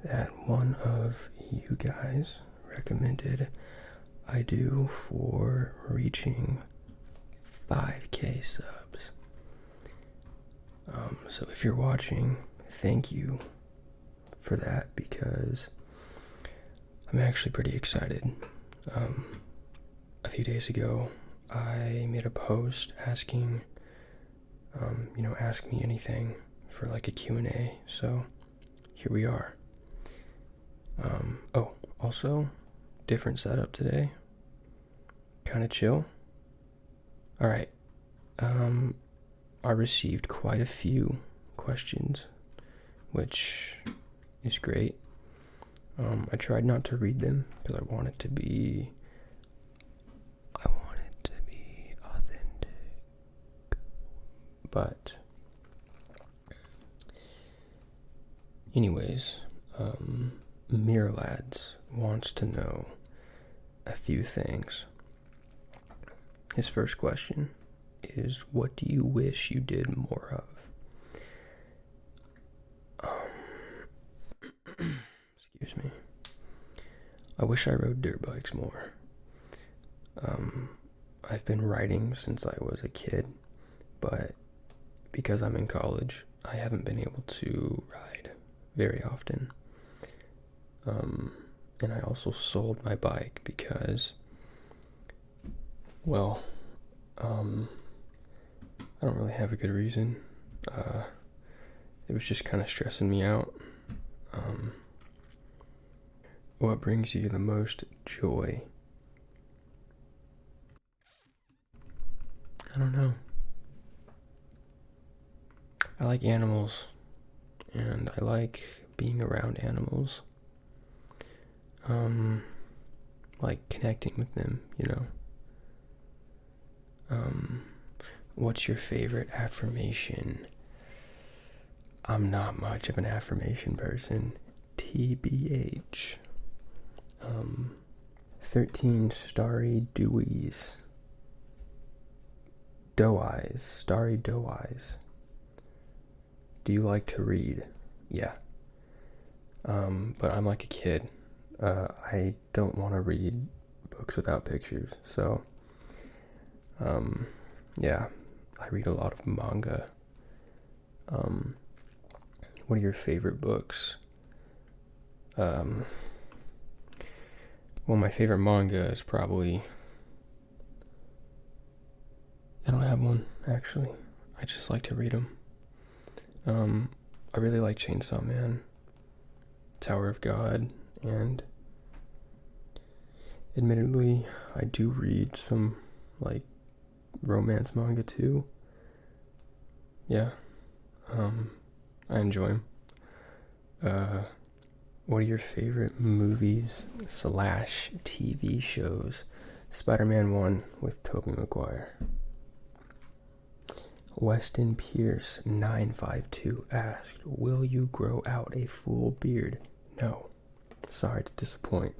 that one of you guys recommended I do for reaching 5K subs. So if you're watching, thank you for that, because I'm actually pretty excited. A few days ago, I made a post asking, ask me anything for like a Q&A, so here we are. Also, different setup today. Kind of chill. Alright, I received quite a few questions, which is great. I tried not to read them because I want it to be authentic. But anyways, Mirlads wants to know a few things. His first question is, what do you wish you did more of? Excuse me. I wish I rode dirt bikes more. I've been riding since I was a kid, but because I'm in college, I haven't been able to ride very often. And I also sold my bike because, well, I don't really have a good reason. It was just kind of stressing me out. What brings you the most joy? I don't know. I like animals, and I like being around animals. Like connecting with them, What's your favorite affirmation? I'm not much of an affirmation person. TBH. 13 starry dewies. Starry doe eyes. Do you like to read? Yeah. But I'm like a kid. I don't want to read books without pictures, so yeah, I read a lot of manga. What are your favorite books? Well, my favorite manga is probably, I don't have one, actually. I just like to read them. I really like Chainsaw Man, Tower of God, and admittedly, I do read some, like, romance manga too. Yeah, I enjoy them. What are your favorite movies / TV shows? Spider-Man 1 with Tobey Maguire. Weston Pierce 952 asked, will you grow out a full beard? No. Sorry to disappoint.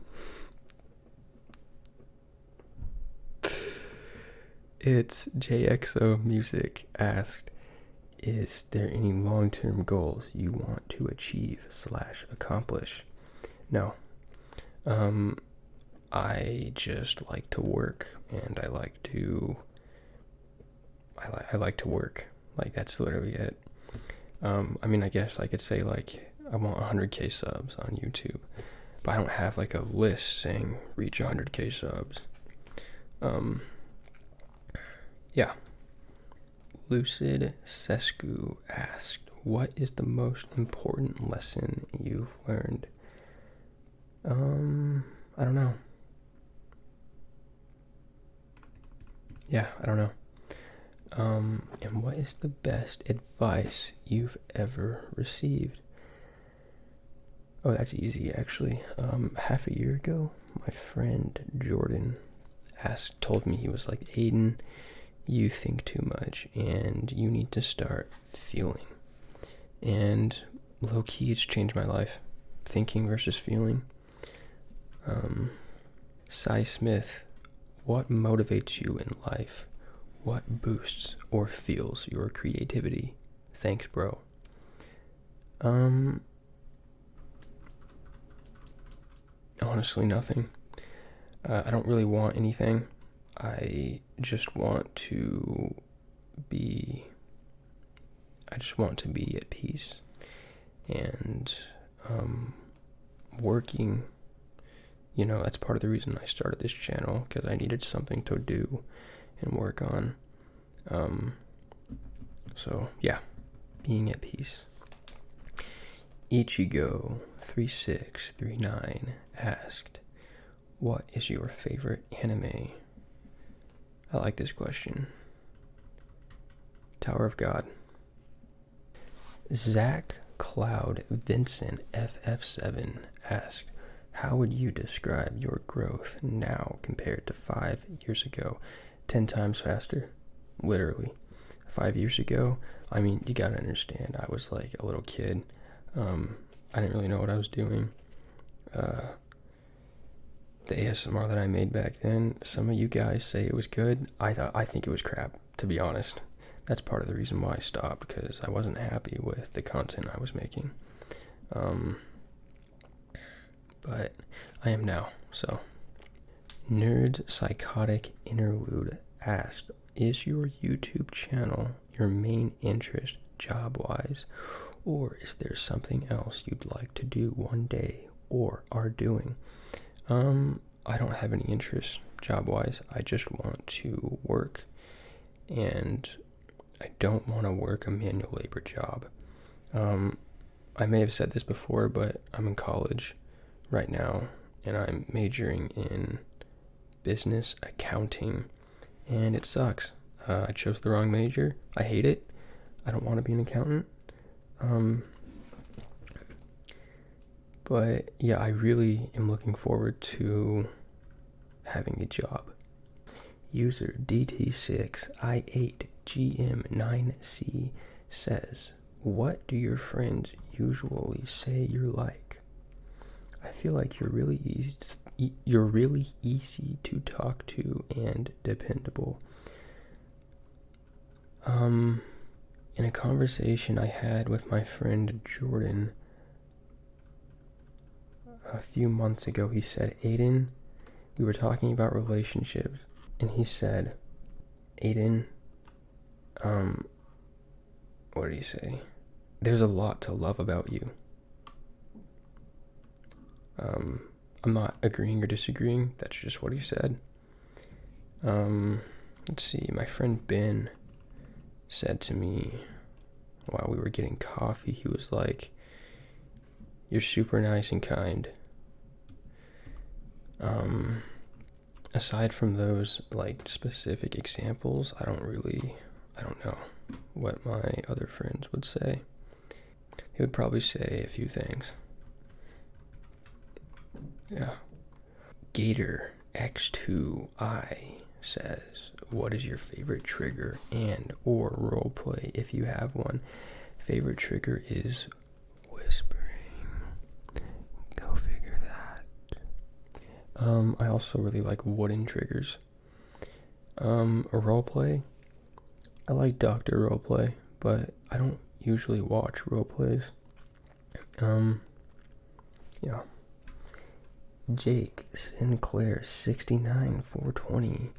It's JXO Music asked, is there any long-term goals you want to achieve / accomplish? No. I just like to work, and I like to work. Like, that's literally it. I guess I could say, like, I want 100K subs on YouTube, but I don't have, like, a list saying reach 100K subs. Yeah. Lucid Sescu asked, what is the most important lesson you've learned? I don't know. Yeah, I don't know. And what is the best advice you've ever received? Oh, that's easy, actually. Half a year ago, my friend Jordan told me, he was like, Aiden, you think too much, and you need to start feeling. And low-key, it's changed my life. Thinking versus feeling. Cy Smith, what motivates you in life? What boosts or fuels your creativity? Thanks, bro. honestly nothing. I don't really want anything. I just want to be at peace, and working, that's part of the reason I started this channel, because I needed something to do and work on. So yeah, being at peace. Ichigo3639 asked, what is your favorite anime? I like this question. Tower of God. Zach Cloud Vincent FF7 asked, how would you describe your growth now compared to 5 years ago? 10 times faster, literally. 5 years ago, I mean, you gotta understand, I was like a little kid. I didn't really know what I was doing. The ASMR that I made back then, some of you guys say it was good. I think it was crap, to be honest. That's part of the reason why I stopped, because I wasn't happy with the content I was making. But I am now, so. Nerd Psychotic Interlude asked, is your YouTube channel your main interest job-wise, or is there something else you'd like to do one day or are doing? I don't have any interest job-wise. I just want to work, and I don't want to work a manual labor job. I may have said this before, but I'm in college right now, and I'm majoring in business accounting, and it sucks. I chose the wrong major. I hate it. I don't want to be an accountant. But yeah, I really am looking forward to having a job. User DT6I8GM9C says, what do your friends usually say you're like? I feel like you're really easy to talk to and dependable. In a conversation I had with my friend Jordan a few months ago, he said, Aiden, we were talking about relationships, and he said, Aiden, what did he say? There's a lot to love about you. I'm not agreeing or disagreeing, that's just what he said. Let's see, my friend Ben said to me while we were getting coffee, he was like, you're super nice and kind. Aside from those like specific examples, I don't know what my other friends would say. He would probably say a few things. Yeah. Gator X2I says, what is your favorite trigger and or roleplay if you have one? Favorite trigger is whispering. Go figure that. I also really like wooden triggers. Roleplay. I like Doctor Roleplay, but I don't usually watch roleplays. Yeah. Jake Sinclair 69420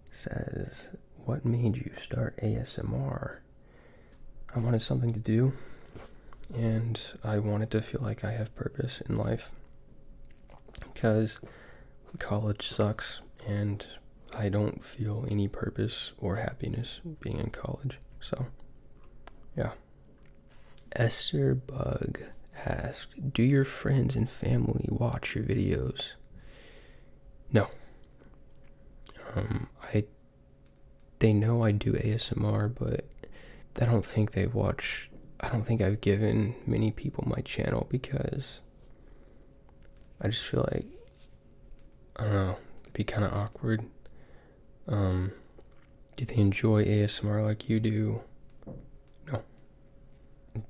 says, what made you start ASMR? I wanted something to do, and I wanted to feel like I have purpose in life, because college sucks and I don't feel any purpose or happiness being in college. So yeah. Esther Bug asked, do your friends and family watch your videos? No. They know I do ASMR, but I don't think they watch. I don't think I've given many people my channel, because I just feel like, I don't know, it'd be kind of awkward. Do they enjoy ASMR like you do? No.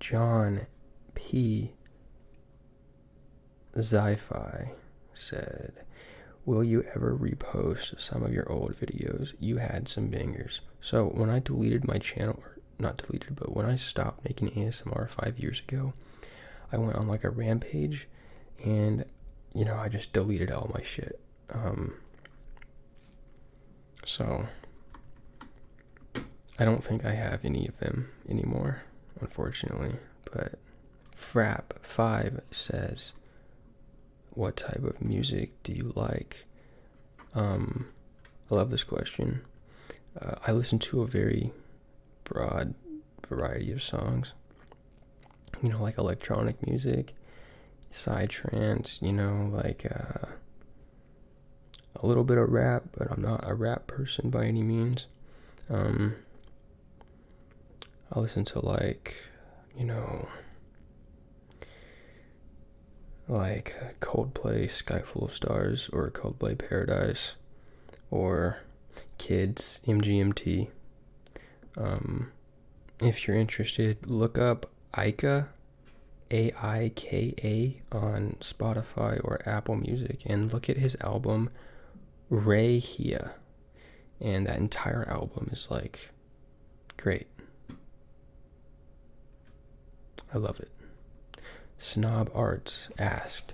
John P. Zi-Fi said, will you ever repost some of your old videos? You had some bangers. So when I deleted my channel, or not deleted, but when I stopped making ASMR 5 years ago, I went on like a rampage, and I just deleted all my shit. So I don't think I have any of them anymore, unfortunately. But Frap5 says, what type of music do you like? I love this question. I listen to a very broad variety of songs. Like electronic music, psytrance, like a little bit of rap, but I'm not a rap person by any means. I listen to like Coldplay, Sky Full of Stars, or Coldplay Paradise, or Kids, MGMT. If you're interested, look up Aika, Aika, on Spotify or Apple Music, and look at his album Rehia, and that entire album is like great. I love it. Snob Arts asked,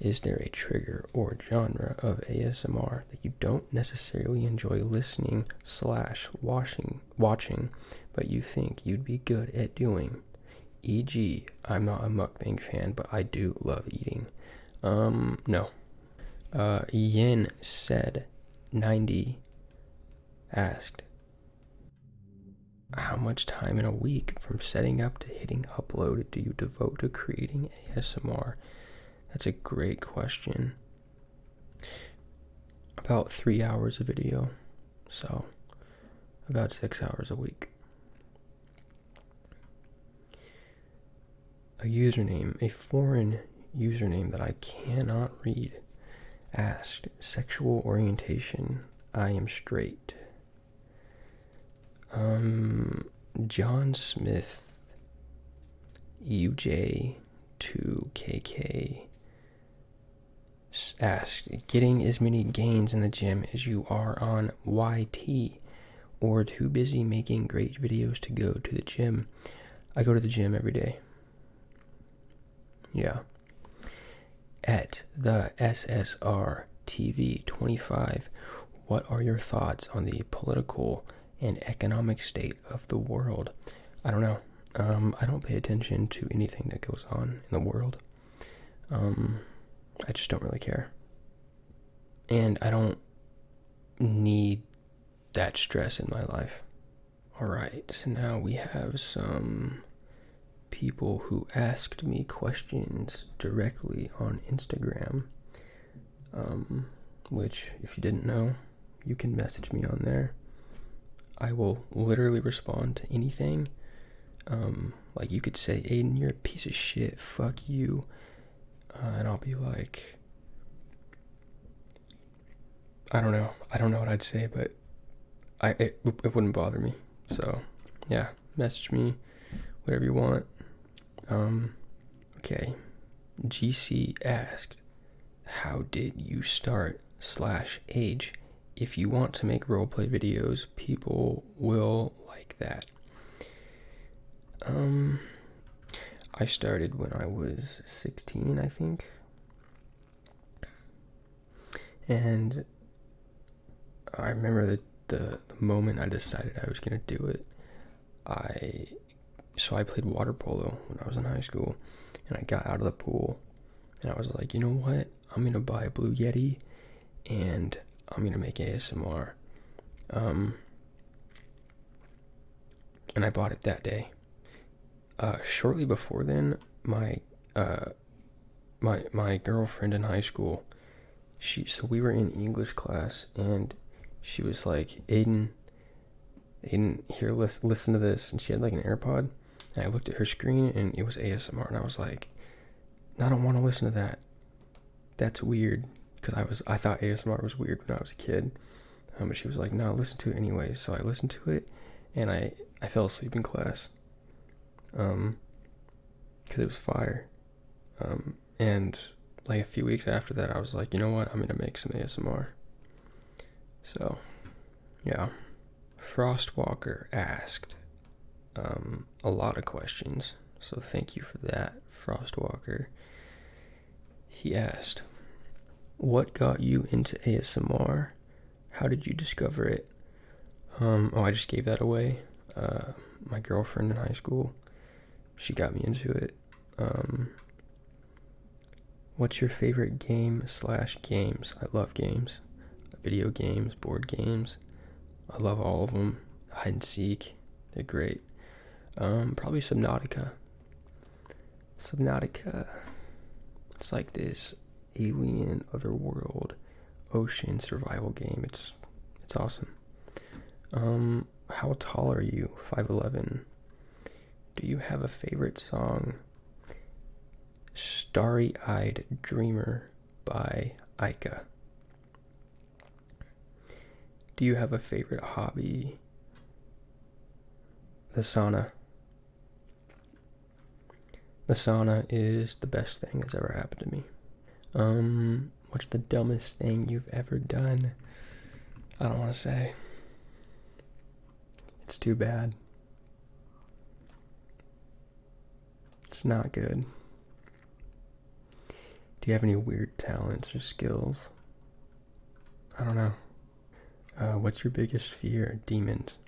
is there a trigger or genre of ASMR that you don't necessarily enjoy listening / watching, but you think you'd be good at doing? E.g., I'm not a mukbang fan, but I do love eating. No. Yin said 90 asked, how much time in a week from setting up to hitting upload do you devote to creating ASMR? That's a great question. About 3 hours of video, so about 6 hours a week. A foreign username that I cannot read, asked, sexual orientation, I am straight. John Smith, UJ2KK, asked, getting as many gains in the gym as you are on YT, or too busy making great videos to go to the gym? I go to the gym every day. Yeah. At the SSR TV 25, what are your thoughts on the political and economic state of the world? I don't know. I don't pay attention to anything that goes on in the world. I just don't really care. And I don't need that stress in my life. Alright, so now we have some people who asked me questions directly on Instagram, which, if you didn't know, you can message me on there. I will literally respond to anything. Like, you could say, Aiden, you're a piece of shit, fuck you, and I'll be like, I don't know what I'd say, but it wouldn't bother me. So yeah, message me, whatever you want. Okay. GC asked, how did you start / age? If you want to make roleplay videos, people will like that. I started when I was 16, I think. And I remember the moment I decided I was going to do it. So I played water polo when I was in high school, and I got out of the pool, and I was like, you know what? I'm going to buy a Blue Yeti, and I'm going to make ASMR. And I bought it that day. Shortly before then, my girlfriend in high school, so we were in English class, and she was like, Aiden, here, listen to this. And she had like an AirPod, and I looked at her screen, and it was ASMR, and I was like, no, I don't want to listen to that. That's weird, because I thought ASMR was weird when I was a kid. But she was like, no, listen to it anyways. So I listened to it, and I fell asleep in class. Because it was fire. And like a few weeks after that, I was like, you know what? I'm gonna make some ASMR. So, yeah. Frostwalker asked a lot of questions, so thank you for that, Frostwalker. He asked, What got you into ASMR? How did you discover it? Oh, I just gave that away. My girlfriend in high school, she got me into it. What's your favorite game / games? I love games. Video games, board games. I love all of them. Hide and seek, they're great. Probably Subnautica. Subnautica. It's like this alien, otherworld, ocean survival game. It's awesome. How tall are you? 5'11". Do you have a favorite song? Starry-Eyed Dreamer by Aika. Do you have a favorite hobby? The sauna. The sauna is the best thing that's ever happened to me. What's the dumbest thing you've ever done? I don't want to say. It's too bad. It's not good. Do you have any weird talents or skills? I don't know. What's your biggest fear? Demons.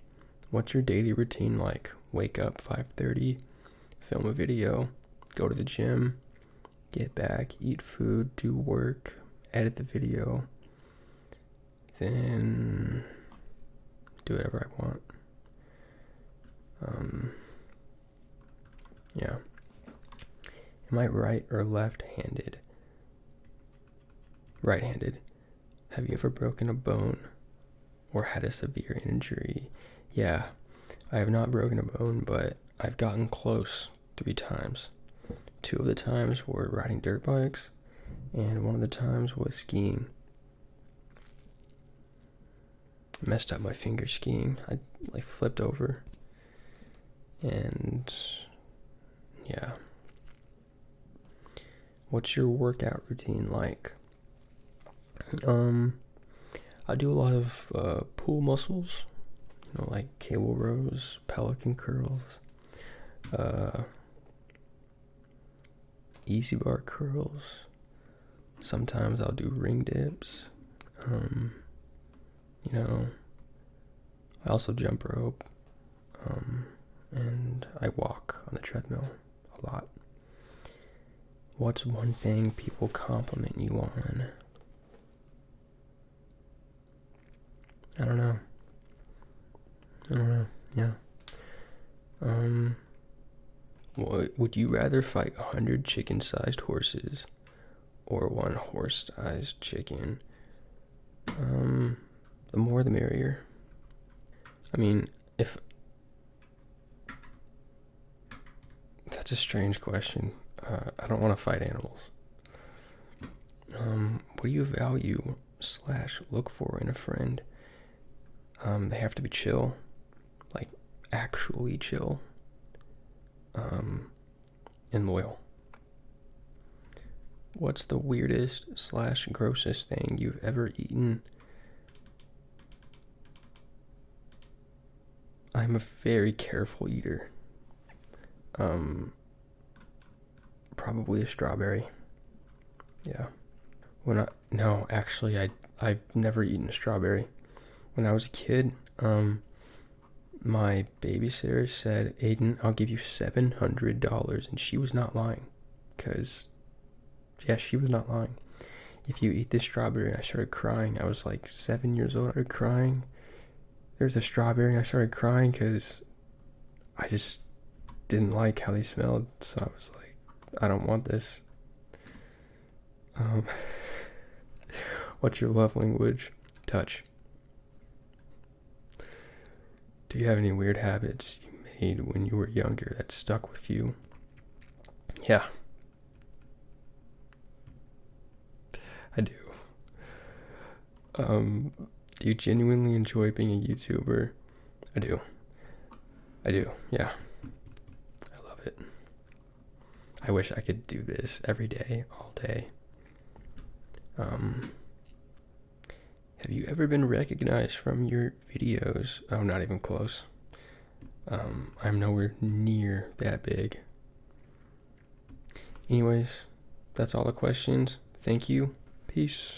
What's your daily routine like? Wake up 5:30, film a video, go to the gym, get back, eat food, do work, edit the video, then do whatever I want. Yeah. Am I right or left-handed? Right-handed. Have you ever broken a bone or had a severe injury? Yeah, I have not broken a bone, but I've gotten close 3 times. 2 of the times were riding dirt bikes, and 1 of the times was skiing. I messed up my finger skiing. I flipped over, and yeah. What's your workout routine like? I do a lot of pull muscles, like cable rows, pelican curls, easy bar curls. Sometimes I'll do ring dips. I also jump rope, and I walk on the treadmill a lot. What's one thing people compliment you on? I don't know. Yeah. Would you rather fight 100 chicken-sized horses or 1 horse-sized chicken? The more the merrier. I mean, if... That's a strange question. I don't want to fight animals. What do you value / look for in a friend? They have to be chill. Like, actually chill. And loyal. What's the weirdest / grossest thing you've ever eaten? I'm a very careful eater. Probably a strawberry. Yeah. No, actually, I've never eaten a strawberry. When I was a kid, my babysitter said, Aiden, I'll give you $700, and she was not lying. She was not lying. If you eat this strawberry, I started crying. I was like 7 years old. I started crying. There's a strawberry, and I started crying because I just didn't like how they smelled. So I was like, I don't want this. What's your love language? Touch. Do you have any weird habits you made when you were younger that stuck with you? Yeah. I do. Do you genuinely enjoy being a YouTuber? I do, yeah. I love it. I wish I could do this every day, all day. Have you ever been recognized from your videos? Oh, not even close. I'm nowhere near that big. Anyways, that's all the questions. Thank you. Peace.